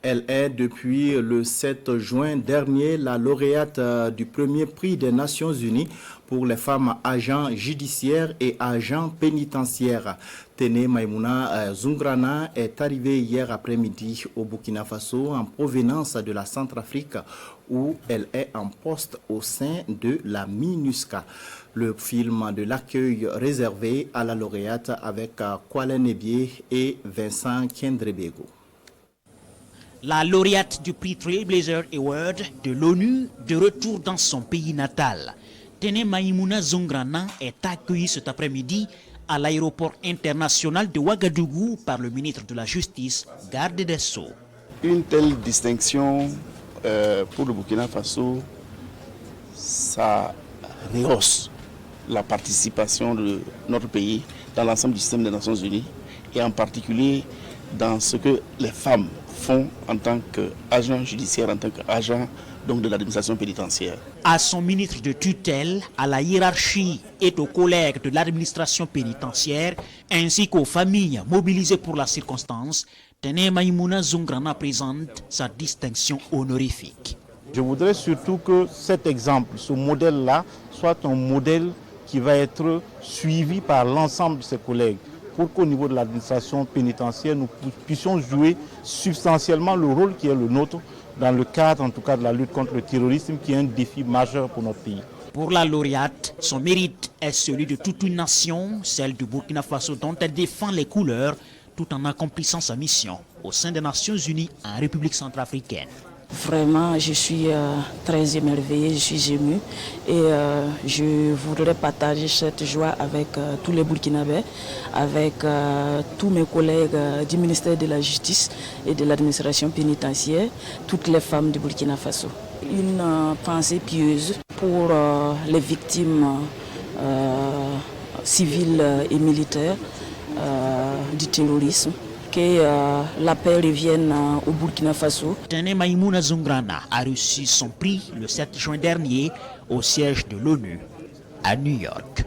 Elle est depuis le 7 juin dernier la lauréate du premier prix des Nations Unies pour les femmes agents judiciaires et agents pénitentiaires. Téné Maïmouna Zungrana est arrivée hier après-midi au Burkina Faso en provenance de la Centrafrique où elle est en poste au sein de la MINUSCA. Le film de l'accueil réservé à la lauréate avec Kwale Nebié et Vincent Kendrebego. La lauréate du prix Trailblazer Award de l'ONU de retour dans son pays natal. Téné Maïmouna Zungrana est accueillie cet après-midi à l'aéroport international de Ouagadougou par le ministre de la Justice, Garde des Sceaux. Une telle distinction pour le Burkina Faso, ça rehausse la participation de notre pays dans l'ensemble du système des Nations Unies et en particulier dans ce que les femmes font en tant qu'agents judiciaires, en tant qu'agents de l'administration pénitentiaire. À son ministre de tutelle, à la hiérarchie et aux collègues de l'administration pénitentiaire, ainsi qu'aux familles mobilisées pour la circonstance, Téné Maïmouna Zungrana présente sa distinction honorifique. Je voudrais surtout que cet exemple, ce modèle-là, soit un modèle qui va être suivi par l'ensemble de ses collègues, pour qu'au niveau de l'administration pénitentiaire, nous puissions jouer substantiellement le rôle qui est le nôtre dans le cadre, en tout cas, de la lutte contre le terrorisme, qui est un défi majeur pour notre pays. Pour la lauréate, son mérite est celui de toute une nation, celle du Burkina Faso, dont elle défend les couleurs, tout en accomplissant sa mission au sein des Nations Unies en République centrafricaine. Vraiment, je suis très émerveillée, je suis émue et je voudrais partager cette joie avec tous les Burkinabés, avec tous mes collègues du ministère de la Justice et de l'administration pénitentiaire, toutes les femmes du Burkina Faso. Une pensée pieuse pour les victimes civiles et militaires du terrorisme. Que la paix revienne au Burkina Faso. Téné Maïmouna Zungrana a reçu son prix le 7 juin dernier au siège de l'ONU à New York.